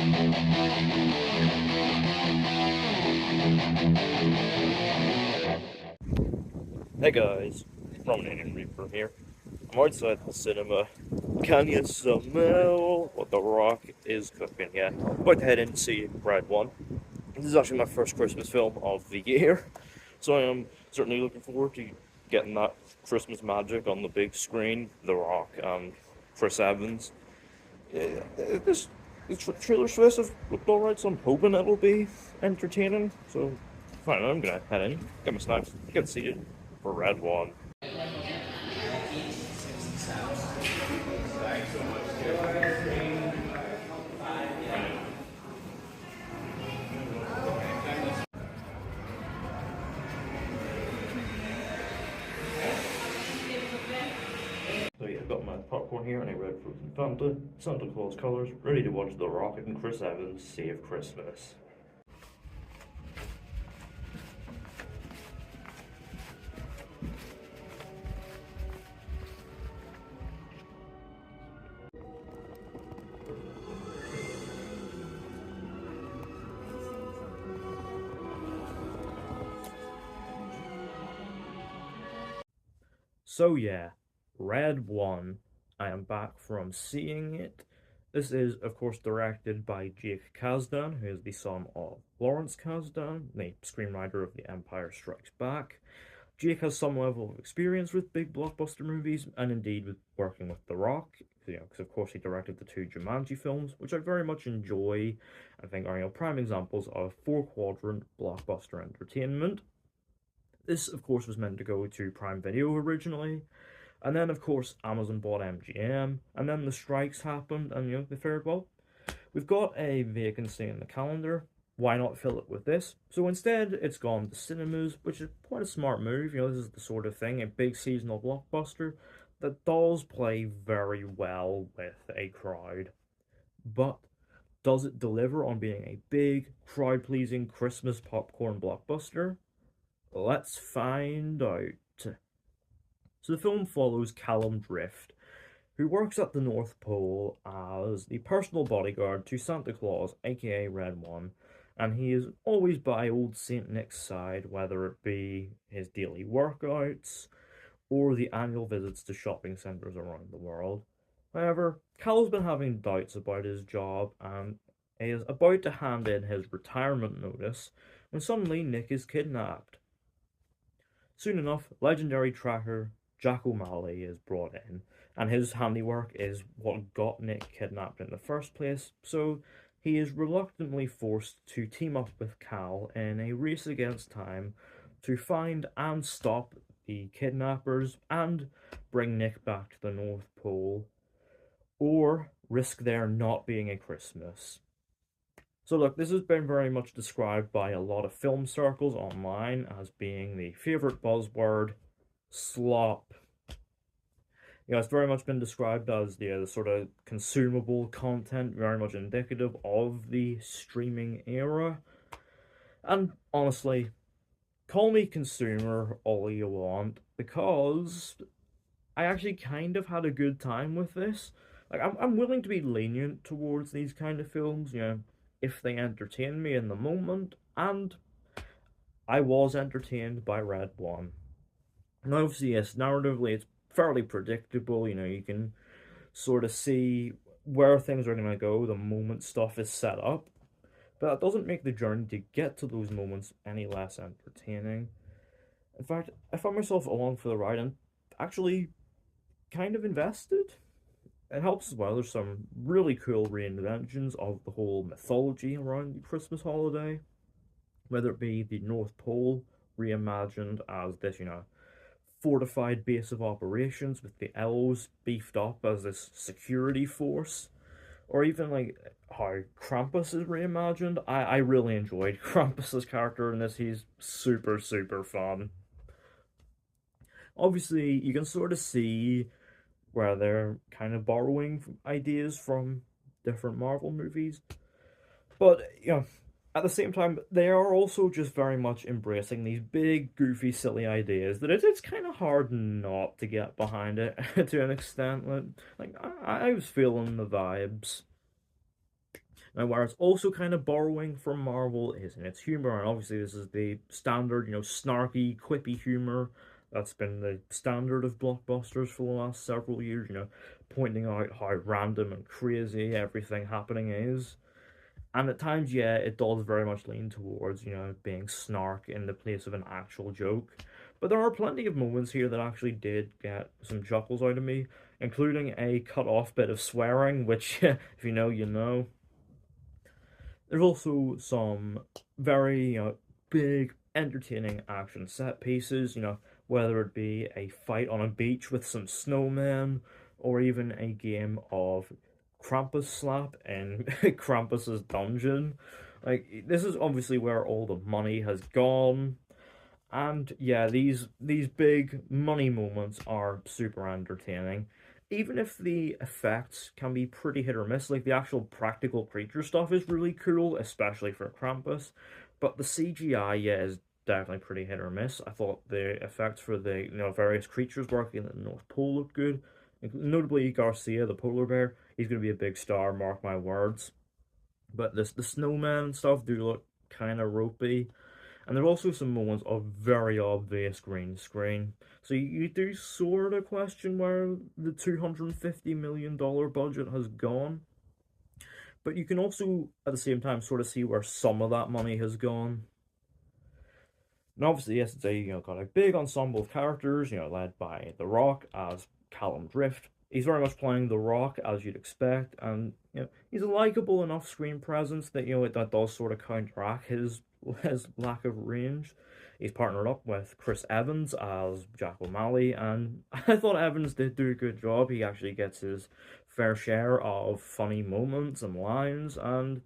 Hey guys, Roman Reaper here. I'm outside the cinema. Can you smell what The Rock is cooking? Yeah, I'm about to head in to see Red One. This is actually my first Christmas film of the year, so I am certainly looking forward to getting that Christmas magic on the big screen. The Rock and Chris Evans. Yeah, this trailer for this have looked alright, so I'm hoping it'll be entertaining. So, fine, I'm gonna head in, get my snacks, get seated for Red One. So yeah, I've got my popcorn here and a red frozen Fanta, Santa Claus colours, ready to watch The Rock and Chris Evans save Christmas. So yeah, Red One. I am back from seeing it. This is, of course, directed by Jake Kasdan, who is the son of Lawrence Kasdan, the screenwriter of The Empire Strikes Back. Jake has some level of experience with big blockbuster movies, and indeed with working with The Rock, because of course he directed the two Jumanji films, which I very much enjoy. I think are prime examples of four-quadrant blockbuster entertainment. This, of course, was meant to go to Prime Video originally, and then, of course, Amazon bought MGM, and then the strikes happened, and, they figured, well, we've got a vacancy in the calendar, why not fill it with this? So instead, it's gone to cinemas, which is quite a smart move. This is the sort of thing, a big seasonal blockbuster, that does play very well with a crowd. But does it deliver on being a big, crowd-pleasing Christmas popcorn blockbuster? Let's find out. So the film follows Callum Drift, who works at the North Pole as the personal bodyguard to Santa Claus, aka Red One, and he is always by old Saint Nick's side, whether it be his daily workouts or the annual visits to shopping centres around the world. However, Cal's been having doubts about his job and is about to hand in his retirement notice when suddenly Nick is kidnapped. Soon enough, legendary tracker Jack O'Malley is brought in, and his handiwork is what got Nick kidnapped in the first place, so he is reluctantly forced to team up with Cal in a race against time to find and stop the kidnappers and bring Nick back to the North Pole, or risk there not being a Christmas. So look, this has been very much described by a lot of film circles online as being the favourite buzzword, slop. It's very much been described as the sort of consumable content, very much indicative of the streaming era. And honestly, call me consumer all you want, because I actually kind of had a good time with this. Like, I'm willing to be lenient towards these kind of films, if they entertain me in the moment, and I was entertained by Red One. And obviously, yes, narratively, it's fairly predictable. You can sort of see where things are going to go the moment stuff is set up. But that doesn't make the journey to get to those moments any less entertaining. In fact, I found myself along for the ride and actually kind of invested. It helps as well. There's some really cool reinventions of the whole mythology around the Christmas holiday, whether it be the North Pole reimagined as this, fortified base of operations with the elves beefed up as this security force, or even like how Krampus is reimagined. I really enjoyed Krampus's character in this. He's super, super fun. Obviously, you can sort of see where they're kind of borrowing ideas from different Marvel movies. But, at the same time, they are also just very much embracing these big, goofy, silly ideas that it's kind of hard not to get behind it to an extent. Like I was feeling the vibes. Now, where it's also kind of borrowing from Marvel is in its humor, and obviously this is the standard, snarky, quippy humor that's been the standard of blockbusters for the last several years, pointing out how random and crazy everything happening is. And at times, yeah, it does very much lean towards, being snark in the place of an actual joke. But there are plenty of moments here that actually did get some chuckles out of me, including a cut off bit of swearing, which, if you know, you know. There's also some very, big, entertaining action set pieces, whether it be a fight on a beach with some snowmen, or even a game of Krampus slap in Krampus's dungeon. Like, this is obviously where all the money has gone. And yeah, these big money moments are super entertaining. Even if the effects can be pretty hit or miss, like the actual practical creature stuff is really cool, especially for Krampus. But the CGI, yeah, is definitely pretty hit or miss. I thought the effects for the various creatures working in the North Pole looked good. Notably Garcia, the polar bear, he's gonna be a big star, mark my words. But the snowman and stuff do look kind of ropey. And there are also some moments of very obvious green screen. So you do sort of question where the $250 million budget has gone. But you can also, at the same time, sort of see where some of that money has gone. And obviously, yes, it's got a big ensemble of characters, led by The Rock as Callum Drift. He's very much playing The Rock as you'd expect, and he's a likable enough screen presence that that does sort of counteract his lack of range. He's partnered up with Chris Evans as Jack O'Malley, and I thought Evans did do a good job. He actually gets his fair share of funny moments and lines, and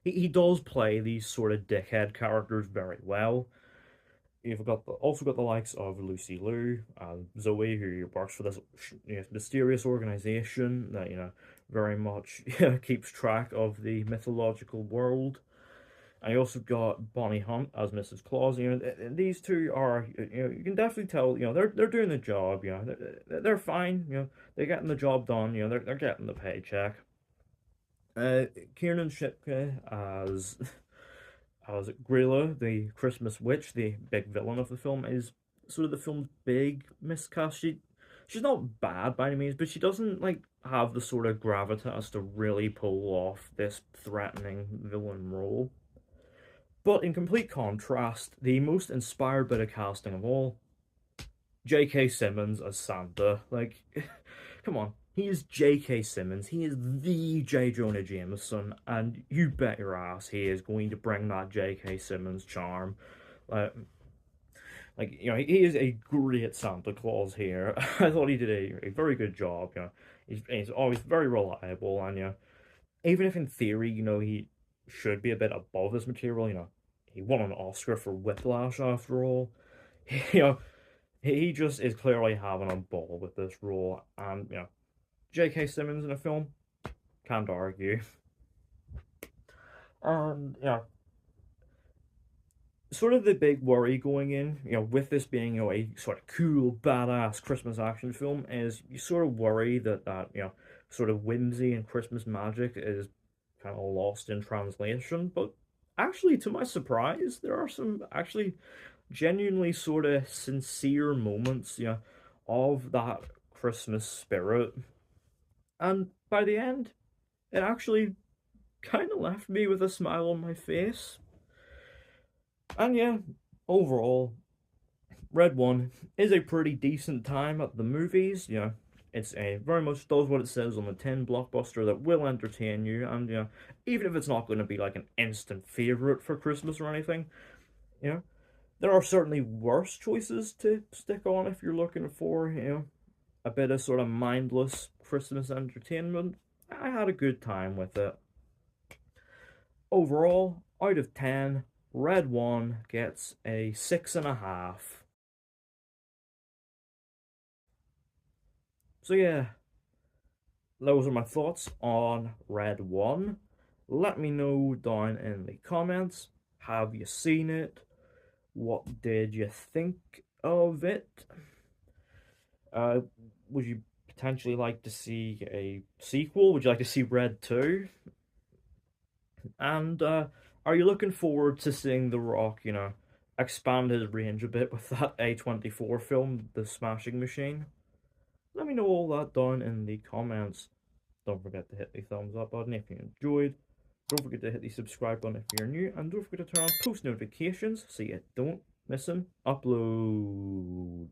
he does play these sort of dickhead characters very well. You've also got the likes of Lucy Liu and Zoe, who works for this mysterious organization that very much keeps track of the mythological world. And you also got Bonnie Hunt as Mrs. Claus. These two are you can definitely tell they're doing the job. They're fine. They're getting the job done. They're getting the paycheck. Kiernan Shipka as Grilla, the Christmas witch, the big villain of the film, is sort of the film's big miscast. She's not bad by any means, but she doesn't have the sort of gravitas to really pull off this threatening villain role. But in complete contrast, the most inspired bit of casting of all, J.K. Simmons as Santa. Like, come on. He is J.K. Simmons. He is the J. Jonah Jameson, and you bet your ass he is going to bring that J.K. Simmons charm. Like, he is a great Santa Claus here. I thought he did a very good job. He's always very reliable, and even if in theory, he should be a bit above his material. He won an Oscar for Whiplash after all. You know, he just is clearly having a ball with this role, and J.K. Simmons in a film, can't argue. And sort of the big worry going in, with this being a sort of cool, badass Christmas action film, is you sort of worry that sort of whimsy and Christmas magic is kind of lost in translation. But actually, to my surprise, there are some actually genuinely sort of sincere moments, of that Christmas spirit. And by the end, it actually kind of left me with a smile on my face. And yeah, overall, Red One is a pretty decent time at the movies. It's a very much does what it says on the tin, blockbuster that will entertain you. And even if it's not going to be like an instant favorite for Christmas or anything, you know, there are certainly worse choices to stick on if you're looking for a bit of sort of mindless Christmas entertainment. I had a good time with it. Overall, out of 10, Red One gets a 6.5. So yeah, those are my thoughts on Red One. Let me know down in the comments. Have you seen it? What did you think of it? Uh, would you potentially like to see a sequel? Would you like to see Red 2? And are you looking forward to seeing The Rock, expand his range a bit with that A24 film, The Smashing Machine? Let me know all that down in the comments. Don't forget to hit the thumbs up button if you enjoyed. Don't forget to hit the subscribe button if you're new. And don't forget to turn on post notifications so you don't miss an upload.